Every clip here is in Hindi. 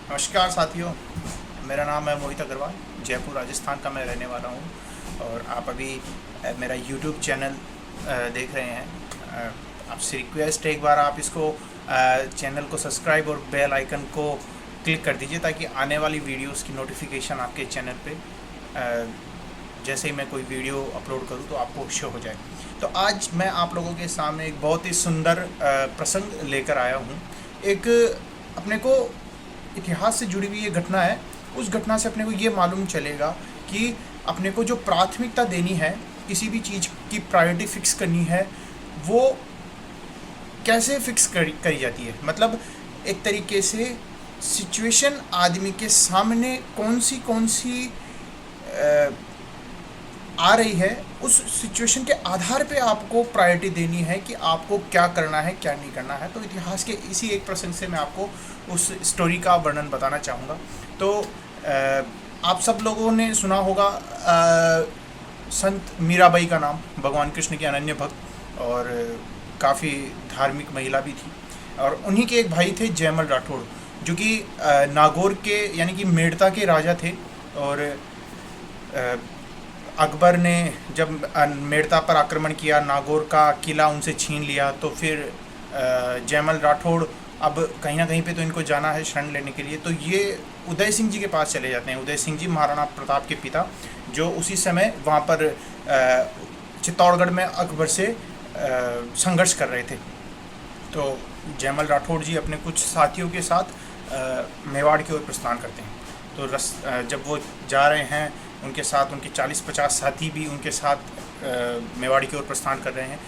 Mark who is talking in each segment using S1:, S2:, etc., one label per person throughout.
S1: नमस्कार साथियों, मेरा नाम है मोहित अग्रवाल। जयपुर राजस्थान का मैं रहने वाला हूँ और आप अभी मेरा यूट्यूब चैनल देख रहे हैं। आपसे रिक्वेस्ट है, एक बार आप इसको चैनल को सब्सक्राइब और बेल आइकन को क्लिक कर दीजिए ताकि आने वाली वीडियोस की नोटिफिकेशन आपके चैनल पे जैसे ही मैं कोई वीडियो अपलोड करूँ तो आपको शो हो जाए। तो आज मैं आप लोगों के सामने एक बहुत ही सुंदर प्रसंग लेकर आया हूँ। एक अपने को इतिहास से जुड़ी हुई ये घटना है। उस घटना से अपने को ये मालूम चलेगा कि अपने को जो प्राथमिकता देनी है, किसी भी चीज़ की प्रायोरिटी फिक्स करनी है, वो कैसे फिक्स करी जाती है। मतलब एक तरीके से सिचुएशन आदमी के सामने कौन सी आ रही है, उस सिचुएशन के आधार पे आपको प्रायोरिटी देनी है कि आपको क्या करना है, क्या नहीं करना है। तो इतिहास के इसी एक प्रसंग से मैं आपको उस स्टोरी का वर्णन बताना चाहूँगा। तो आप सब लोगों ने सुना होगा संत मीराबाई का नाम, भगवान कृष्ण के अनन्य भक्त और काफ़ी धार्मिक महिला भी थी। और उन्हीं के एक भाई थे जयमल राठौड़, जो कि नागौर के यानी कि मेड़ता के राजा थे। और अकबर ने जब मेड़ता पर आक्रमण किया, नागौर का किला उनसे छीन लिया, तो फिर जयमल राठौड़ अब कहीं ना कहीं पे तो इनको जाना है शरण लेने के लिए। तो ये उदय सिंह जी के पास चले जाते हैं। उदय सिंह जी महाराणा प्रताप के पिता, जो उसी समय वहाँ पर चित्तौड़गढ़ में अकबर से संघर्ष कर रहे थे। तो जयमल राठौड़ जी अपने कुछ साथियों के साथ मेवाड़ की ओर प्रस्थान करते हैं। तो जब वो जा रहे हैं, उनके साथ उनके 40-50 साथी भी उनके साथ मेवाड़ी की ओर प्रस्थान कर रहे हैं।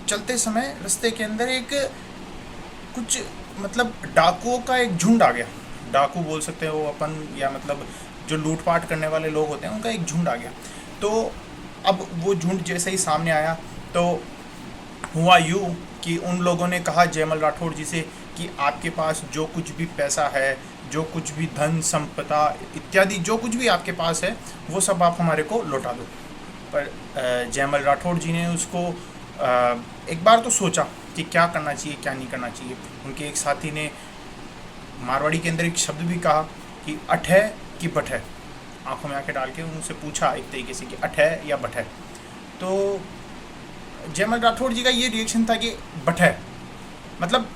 S1: चलते समय रास्ते के अंदर एक कुछ मतलब डाकुओं का एक झुंड आ गया। डाकू बोल सकते हैं वो अपन, या मतलब जो लूटपाट करने वाले लोग होते हैं उनका एक झुंड आ गया। तो अब वो झुंड जैसे ही सामने आया तो हुआ यूँ कि उन लोगों ने कहा जयमल राठौड़ जी से कि आपके पास जो कुछ भी पैसा है, जो कुछ भी धन संपदा इत्यादि जो कुछ भी आपके पास है, वो सब आप हमारे को लौटा दो। पर जयमल राठौड़ जी ने उसको एक बार तो सोचा कि क्या करना चाहिए, क्या नहीं करना चाहिए। उनके एक साथी ने मारवाड़ी के अंदर एक शब्द भी कहा कि अठ है कि बठ है। आंखों में आंखें डाल के उनसे पूछा एक तरीके से कि अठ है या बठ है। तो जयमल राठौड़ जी का ये रिएक्शन था कि बठ है, मतलब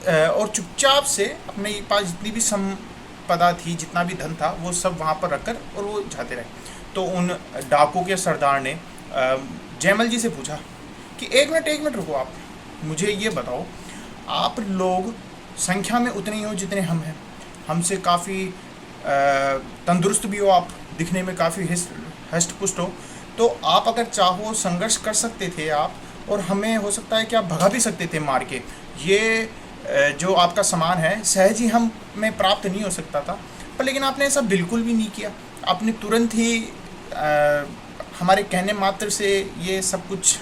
S1: और चुपचाप से अपने पास जितनी भी संपदा थी, जितना भी धन था, वो सब वहाँ पर रखकर और वो जाते रहे। तो उन डाकू के सरदार ने जयमल जी से पूछा कि एक मिनट रुको, आप मुझे ये बताओ, आप लोग संख्या में उतने ही हो जितने हम हैं, हमसे काफ़ी तंदुरुस्त भी हो, आप दिखने में काफ़ी हष्ट पुष्ट हो, तो आप अगर चाहो संघर्ष कर सकते थे आप, और हमें हो सकता है कि आप भगा भी सकते थे मार के। ये जो आपका सामान है सहज ही हम में प्राप्त नहीं हो सकता था, पर लेकिन आपने ऐसा बिल्कुल भी नहीं किया। आपने तुरंत ही हमारे कहने मात्र से ये सब कुछ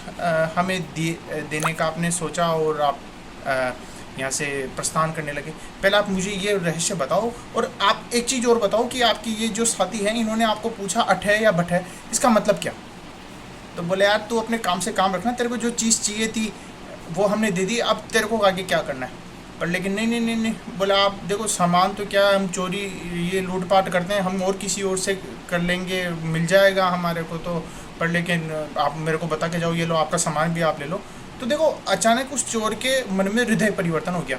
S1: हमें देने का आपने सोचा और आप यहाँ से प्रस्थान करने लगे। पहले आप मुझे ये रहस्य बताओ, और आप एक चीज़ और बताओ कि आपकी ये जो साथी हैं, इन्होंने आपको पूछा अठ है या बठ है, इसका मतलब क्या? तो बोले यार तू अपने काम से काम रखना, तेरे को जो चीज़ चाहिए थी वो हमने दे दी, अब तेरे को आगे क्या करना है। पर लेकिन नहीं, बोला आप देखो सामान तो क्या, हम चोरी ये लूटपाट करते हैं, हम और किसी और से कर लेंगे, मिल जाएगा हमारे को तो, पर लेकिन आप मेरे को बता के जाओ, ये लो आपका सामान भी आप ले लो। तो देखो अचानक उस चोर के मन में हृदय परिवर्तन हो गया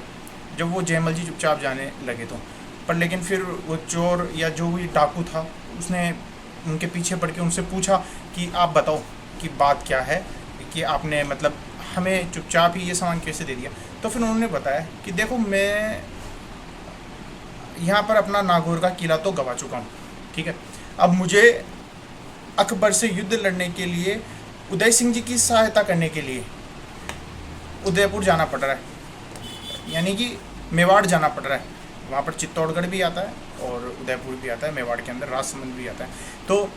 S1: जब वो जयमल जी चुपचाप जाने लगे। तो पर लेकिन फिर वो चोर या जो भी डाकू था, उसने उनके पीछे पड़ के उनसे पूछा कि आप बताओ कि बात क्या है, कि आपने मतलब हमें चुपचाप ही ये सामान कैसे दे दिया। तो फिर उन्होंने बताया कि देखो मैं यहाँ पर अपना नागौर का किला तो गंवा चुका हूँ, ठीक है, अब मुझे अकबर से युद्ध लड़ने के लिए, उदय सिंह जी की सहायता करने के लिए उदयपुर जाना पड़ रहा है, यानी कि मेवाड़ जाना पड़ रहा है। वहाँ पर चित्तौड़गढ़ भी आता है और उदयपुर भी आता है, मेवाड़ के अंदर राजसमंद भी आता है। तो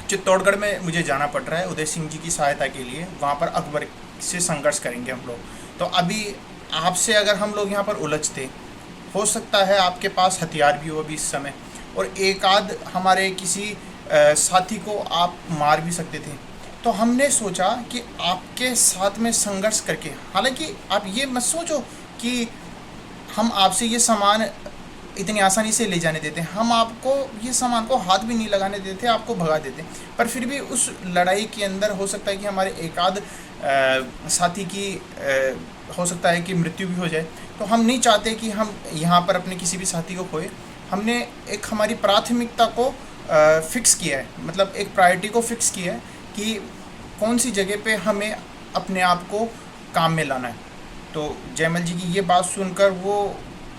S1: चित्तौड़गढ़ में मुझे जाना पड़ रहा है उदय सिंह जी की सहायता के लिए, वहाँ पर अकबर से संघर्ष करेंगे हम लोग। तो अभी आपसे अगर हम लोग यहाँ पर उलझते, हो सकता है आपके पास हथियार भी हो अभी इस समय, और एक आध हमारे किसी साथी को आप मार भी सकते थे। तो हमने सोचा कि आपके साथ में संघर्ष करके, हालांकि आप ये मत सोचो कि हम आपसे ये सामान इतनी आसानी से ले जाने देते, हम आपको ये सामान को हाथ भी नहीं लगाने देते, आपको भगा देते। पर फिर भी उस लड़ाई के अंदर हो सकता है कि हमारे एक आध साथी की हो सकता है कि मृत्यु भी हो जाए। तो हम नहीं चाहते कि हम यहाँ पर अपने किसी भी साथी को खोए। हमने एक हमारी प्राथमिकता को फिक्स किया है, मतलब एक प्रायोरिटी को फिक्स किया है कि कौन सी जगह पे हमें अपने आप को काम में लाना है। तो जयमल जी की ये बात सुनकर वो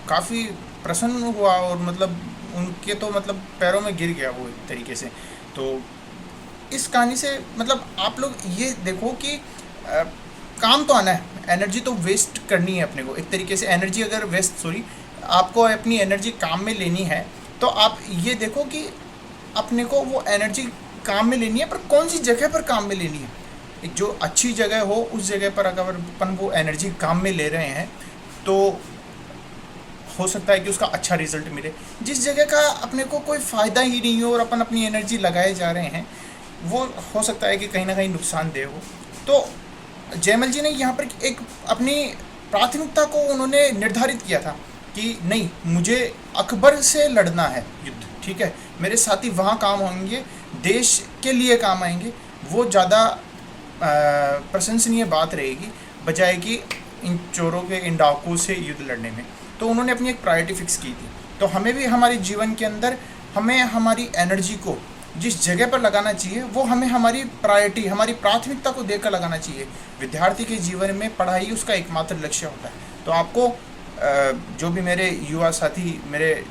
S1: काफ़ी प्रसन्न हुआ और मतलब उनके तो मतलब पैरों में गिर गया वो एक तरीके से। तो इस कहानी से मतलब आप लोग ये देखो कि काम तो आना है, एनर्जी तो वेस्ट करनी है अपने को एक तरीके से। एनर्जी अगर आपको अपनी एनर्जी काम में लेनी है तो आप ये देखो कि अपने को वो एनर्जी काम में लेनी है, पर कौन सी जगह पर काम में लेनी है। एक जो अच्छी जगह हो उस जगह पर अगर अपन वो एनर्जी काम में ले रहे हैं तो हो सकता है कि उसका अच्छा रिजल्ट मिले। जिस जगह का अपने को कोई फ़ायदा ही नहीं हो और अपन अपनी एनर्जी लगाए जा रहे हैं वो हो सकता है कि कहीं ना कहीं नुकसानदेह हो। तो जयमल जी ने यहाँ पर एक अपनी प्राथमिकता को उन्होंने निर्धारित किया था कि नहीं, मुझे अकबर से लड़ना है युद्ध, ठीक है, मेरे साथी वहाँ काम होंगे, देश के लिए काम आएंगे, वो ज़्यादा प्रशंसनीय बात रहेगी बजाय कि इन चोरों के, इन डाकुओं से युद्ध लड़ने में। तो उन्होंने अपनी एक प्रायोरिटी फिक्स की थी। तो हमें भी हमारे जीवन के अंदर हमें हमारी एनर्जी को जिस जगह पर लगाना चाहिए वो हमें हमारी प्रायोरिटी, हमारी प्राथमिकता को देखकर लगाना चाहिए। विद्यार्थी के जीवन में पढ़ाई उसका एकमात्र लक्ष्य होता है। तो आपको जो भी मेरे युवा साथी, मेरे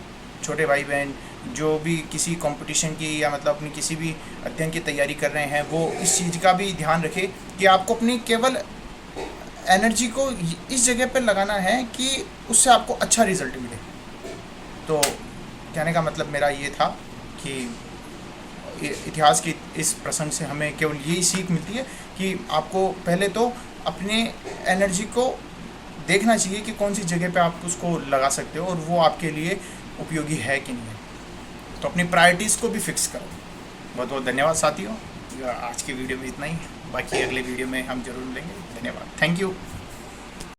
S1: छोटे भाई बहन जो भी किसी कंपटीशन की या मतलब अपनी किसी भी अध्ययन की तैयारी कर रहे हैं, वो इस चीज़ का भी ध्यान रखें कि आपको अपनी केवल एनर्जी को इस जगह पर लगाना है कि उससे आपको अच्छा रिजल्ट मिले। तो कहने का मतलब मेरा ये था कि इतिहास के इस प्रसंग से हमें केवल यही सीख मिलती है कि आपको पहले तो अपने एनर्जी को देखना चाहिए कि कौन सी जगह पे आप उसको लगा सकते हो और वो आपके लिए उपयोगी है कि नहीं है। तो अपनी प्रायोरिटीज़ को भी फिक्स करो। बहुत बहुत धन्यवाद साथियों, आज की वीडियो में इतना ही, बाकी अगले वीडियो में हम जरूर मिलेंगे। धन्यवाद, थैंक यू।